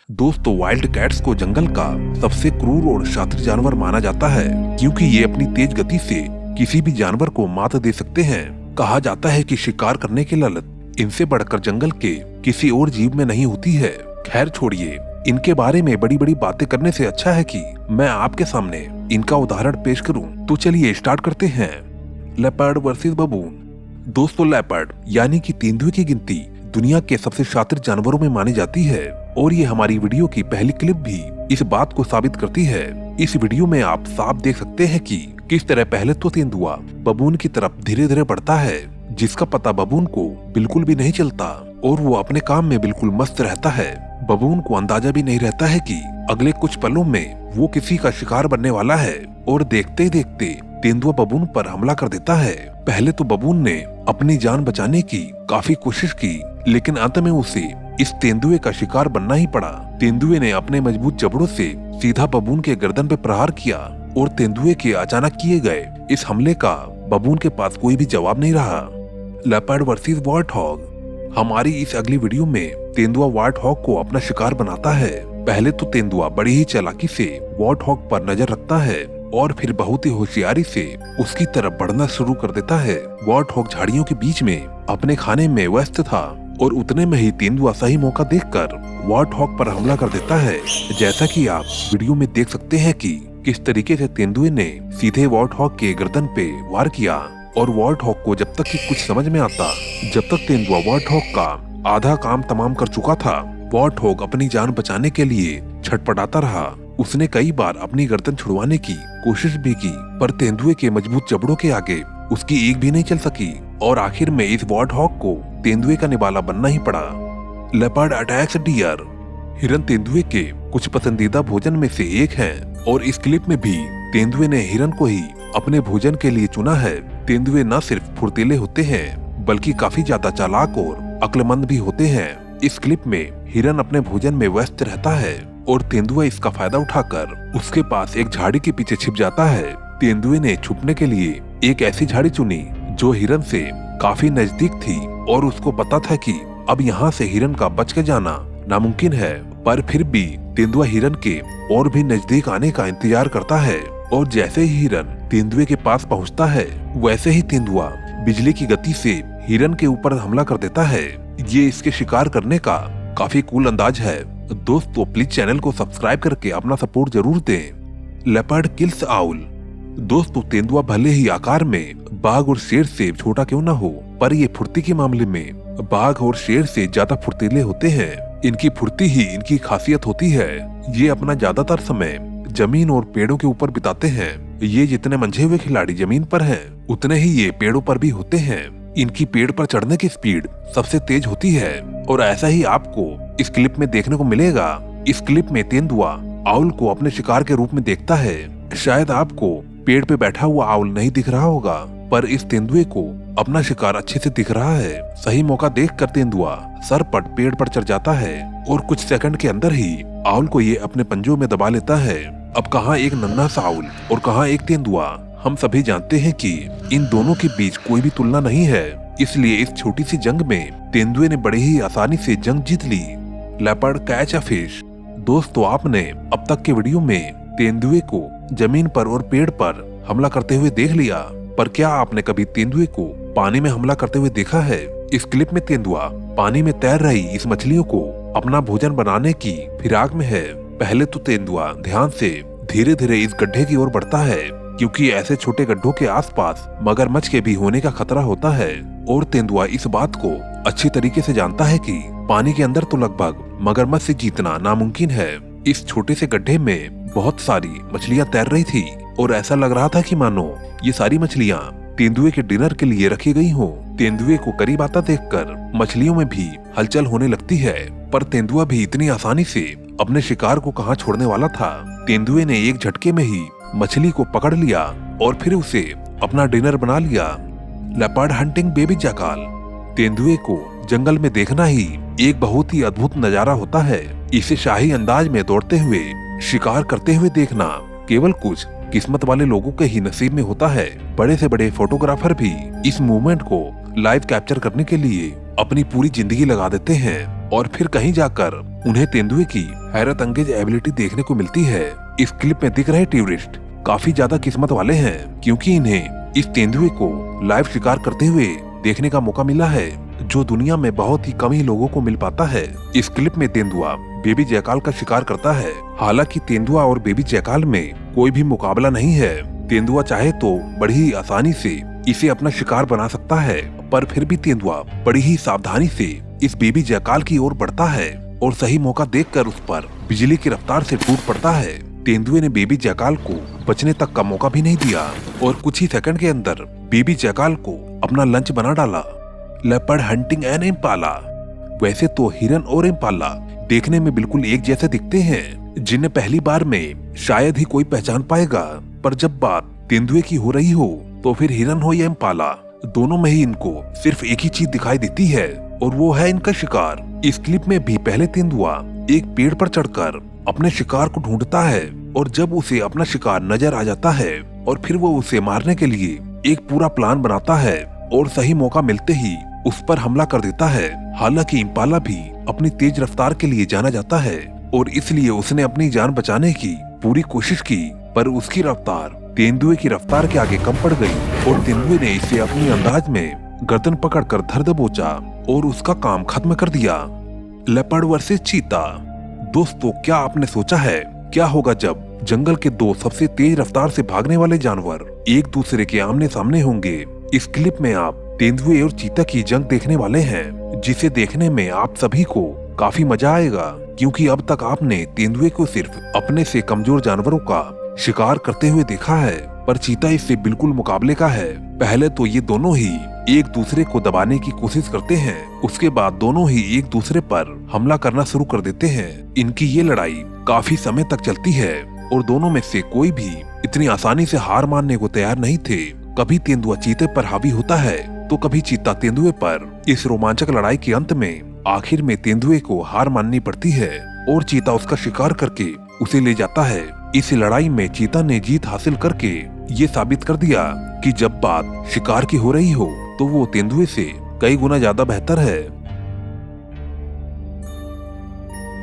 दोस्तों, wild cats को जंगल का सबसे क्रूर और शातिर जानवर माना जाता है क्योंकि ये अपनी तेज गति से किसी भी जानवर को मात दे सकते हैं। कहा जाता है कि शिकार करने की ललक इनसे बढ़कर जंगल के किसी और जीव में नहीं होती है। खैर छोड़िए, इनके बारे में बड़ी बड़ी बातें करने से अच्छा है कि मैं आपके सामने इनका उदाहरण पेश करूं। तो चलिए स्टार्ट करते हैं। Leopard versus बबून। दोस्तों, लेपर्ड यानी कि तेंदुए की गिनती दुनिया के सबसे शातिर जानवरों में मानी जाती है और ये हमारी वीडियो की पहली क्लिप भी इस बात को साबित करती है। इस वीडियो में आप साफ देख सकते हैं कि किस तरह पहले तो तेंदुआ बबून की तरफ धीरे धीरे बढ़ता है, जिसका पता बबून को बिल्कुल भी नहीं चलता और वो अपने काम में बिल्कुल मस्त रहता है। बबून को अंदाजा भी नहीं रहता है कि अगले कुछ पलों में वो किसी का शिकार बनने वाला है और देखते ही देखते तेंदुआ बबून पर हमला कर देता है। पहले तो बबून ने अपनी जान बचाने की काफी कोशिश की, लेकिन अंत में उसे इस तेंदुए का शिकार बनना ही पड़ा। तेंदुए ने अपने मजबूत जबड़ों से सीधा बबून के गर्दन पे प्रहार किया और तेंदुए के अचानक किए गए इस हमले का बबून के पास कोई भी जवाब नहीं रहा। Leopard versus warthog. हमारी इस अगली वीडियो में तेंदुआ वार्टहॉग को अपना शिकार बनाता है। पहले तो तेंदुआ बड़ी ही चालाकी से वार्टहॉग पर नजर रखता है और फिर बहुत ही होशियारी से उसकी तरफ बढ़ना शुरू कर देता है। वार्टहॉग झाड़ियों के बीच में अपने खाने में व्यस्त था और उतने में ही तेंदुआ सही मौका देखकर वार्टहॉग पर हमला कर देता है। जैसा कि आप वीडियो में देख सकते हैं कि किस तरीके से तेंदुए ने सीधे वार्टहॉग के गर्दन पे वार किया और वार्टहॉग को जब तक कि कुछ समझ में आता, जब तक तेंदुआ वार्टहॉग का आधा काम तमाम कर चुका था, वार्टहॉग अपनी जान बचाने के लिए छटपटाता रहा। उसने कई बार अपनी गर्दन छुड़वाने की कोशिश भी की, पर तेंदुए के मजबूत जबड़ों के आगे उसकी एक भी नहीं चल सकी और आखिर में इस वार्टहॉग को तेंदुए का निवाला बनना ही पड़ा। Leopard attacks deer. हिरन तेंदुए के कुछ पसंदीदा भोजन में से एक है और इस क्लिप में भी तेंदुए ने हिरन को ही अपने भोजन के लिए चुना है। तेंदुए न सिर्फ फुर्तीले होते हैं बल्कि काफी ज्यादा चालाक और अक्लमंद भी होते हैं। इस क्लिप में हिरन अपने भोजन में व्यस्त रहता है और तेंदुआ इसका फायदा उठाकर उसके पास एक झाड़ी के पीछे छिप जाता है। तेंदुए ने छुपने के लिए एक ऐसी झाड़ी चुनी जो हिरन से काफी नजदीक थी और उसको पता था कि अब यहाँ से हिरन का बच के जाना नामुमकिन है, पर फिर भी तेंदुआ हिरन के और भी नजदीक आने का इंतजार करता है और जैसे ही हिरन तेंदुए के पास पहुँचता है, वैसे ही तेंदुआ बिजली की गति से हिरन के ऊपर हमला कर देता है। ये इसके शिकार करने का काफी कूल अंदाज है। दोस्तों, प्लीज चैनल को सब्सक्राइब करके अपना सपोर्ट जरूर दें। Leopard kills owl. दोस्तों, तेंदुआ भले ही आकार में बाघ और शेर से छोटा क्यों ना हो, पर ये फुर्ती के मामले में बाघ और शेर से ज्यादा फुर्तीले होते हैं। इनकी फुर्ती ही इनकी खासियत होती है। ये अपना ज्यादातर समय जमीन और पेड़ों के ऊपर बिताते हैं। ये जितने मंझे हुए खिलाड़ी जमीन पर हैं, उतने ही ये पेड़ों पर भी होते हैं। इनकी पेड़ पर चढ़ने की स्पीड सबसे तेज होती है और ऐसा ही आपको इस क्लिप में देखने को मिलेगा। इस क्लिप में तेंदुआ आउल को अपने शिकार के रूप में देखता है। शायद आपको पेड़ पे बैठा हुआ आउल नहीं दिख रहा होगा, पर इस तेंदुए को अपना शिकार अच्छे से दिख रहा है। सही मौका देखकर तेंदुआ सरपट पेड़ पर चढ़ जाता है और कुछ सेकंड के अंदर ही आउल को ये अपने पंजों में दबा लेता है। अब कहाँ एक नन्हा सा आउल और कहाँ एक तेंदुआ। हम सभी जानते हैं कि इन दोनों के बीच कोई भी तुलना नहीं है, इसलिए इस छोटी सी जंग में तेंदुए ने बड़ी ही आसानी से जंग जीत ली। Leopard catch a fish. दोस्तों, आपने अब तक के वीडियो में तेंदुए को जमीन पर और पेड़ पर हमला करते हुए देख लिया, पर क्या आपने कभी तेंदुए को पानी में हमला करते हुए देखा है? इस क्लिप में तेंदुआ पानी में तैर रही इस मछलियों को अपना भोजन बनाने की फिराक में है। पहले तो तेंदुआ ध्यान से धीरे धीरे इस गड्ढे की ओर बढ़ता है क्योंकि ऐसे छोटे गड्ढों के आसपास मगरमच्छ के भी होने का खतरा होता है और तेंदुआ इस बात को अच्छी तरीके से जानता है कि पानी के अंदर तो लगभग मगरमच्छ से जीतना नामुमकिन है। इस छोटे से गड्ढे में बहुत सारी मछलियां तैर रही थी और ऐसा लग रहा था कि मानो ये सारी मछलियां तेंदुए के डिनर के लिए रखी गई हो। तेंदुए को करीब आता देखकर मछलियों में भी हलचल होने लगती है, पर तेंदुआ भी इतनी आसानी से अपने शिकार को कहां छोड़ने वाला था। तेंदुए ने एक झटके में ही मछली को पकड़ लिया और फिर उसे अपना डिनर बना लिया। Leopard hunting baby jackal. तेंदुए को जंगल में देखना ही एक बहुत ही अद्भुत नजारा होता है। इसे शाही अंदाज में दौड़ते हुए शिकार करते हुए देखना केवल कुछ किस्मत वाले लोगों के ही नसीब में होता है। बड़े से बड़े फोटोग्राफर भी इस मूवमेंट को लाइव कैप्चर करने के लिए अपनी पूरी जिंदगी लगा देते हैं। और फिर कहीं जाकर उन्हें तेंदुए की हैरत अंगेज एबिलिटी देखने को मिलती है। इस क्लिप में दिख रहे टूरिस्ट काफी ज्यादा किस्मत वाले हैं, क्योंकि इन्हें इस तेंदुए को लाइव शिकार करते हुए देखने का मौका मिला है, जो दुनिया में बहुत ही कम ही लोगों को मिल पाता है। इस क्लिप में तेंदुआ बेबी जैकाल का शिकार करता है। हालांकि तेंदुआ और बेबी जैकाल में कोई भी मुकाबला नहीं है। तेंदुआ चाहे तो बड़ी ही आसानी से इसे अपना शिकार बना सकता है, पर फिर भी तेंदुआ बड़ी ही सावधानी से इस बेबी जैकाल की ओर बढ़ता है और सही मौका देखकर उस पर बिजली की रफ्तार से टूट पड़ता है। तेंदुए ने बेबी जैकाल को बचने तक का मौका भी नहीं दिया और कुछ ही सेकंड के अंदर बेबी जैकाल को अपना लंच बना डाला। Leopard hunting an impala. वैसे तो हिरन और इम्पाला देखने में बिल्कुल एक जैसे दिखते हैं, जिन्हें पहली बार में शायद ही कोई पहचान पाएगा, पर जब बात तेंदुए की हो रही हो तो फिर हिरन हो या इम्पाला, दोनों में ही इनको सिर्फ एक ही चीज दिखाई देती है और वो है इनका शिकार। इस क्लिप में भी पहले तेंदुआ एक पेड़ पर चढ़कर अपने शिकार को ढूंढता है और जब उसे अपना शिकार नजर आ जाता है और फिर वो उसे मारने के लिए एक पूरा प्लान बनाता है और सही मौका मिलते ही उस पर हमला कर देता है। हालांकि इम्पाला भी अपनी तेज रफ्तार के लिए जाना जाता है और इसलिए उसने अपनी जान बचाने की पूरी कोशिश की, पर उसकी रफ्तार तेंदुए की रफ्तार के आगे कम पड़ गई और तेंदुए ने इसे अपनी अंदाज में गर्दन पकड़कर धर दबोचा और उसका काम खत्म कर दिया। लेपर्ड वर्सेस चीता। दोस्तों, क्या आपने सोचा है क्या होगा जब जंगल के दो सबसे तेज रफ्तार से भागने वाले जानवर एक दूसरे के आमने सामने होंगे? इस क्लिप में आप तेंदुए और चीता की जंग देखने वाले हैं, जिसे देखने में आप सभी को काफी मजा आएगा, क्योंकि अब तक आपने तेंदुए को सिर्फ अपने से कमजोर जानवरों का शिकार करते हुए देखा है, पर चीता इससे बिल्कुल मुकाबले का है। पहले तो ये दोनों ही एक दूसरे को दबाने की कोशिश करते हैं, उसके बाद दोनों ही एक दूसरे पर हमला करना शुरू कर देते हैं। इनकी ये लड़ाई काफी समय तक चलती है और दोनों में से कोई भी इतनी आसानी से हार मानने को तैयार नहीं थे। कभी तेंदुआ चीते पर हावी होता है तो कभी चीता तेंदुए पर। इस रोमांचक लड़ाई के अंत में आखिर में तेंदुए को हार माननी पड़ती है और चीता उसका शिकार करके उसे ले जाता है। इस लड़ाई में चीता ने जीत हासिल करके ये साबित कर दिया कि जब बात शिकार की हो रही हो तो वो तेंदुए से कई गुना ज्यादा बेहतर है।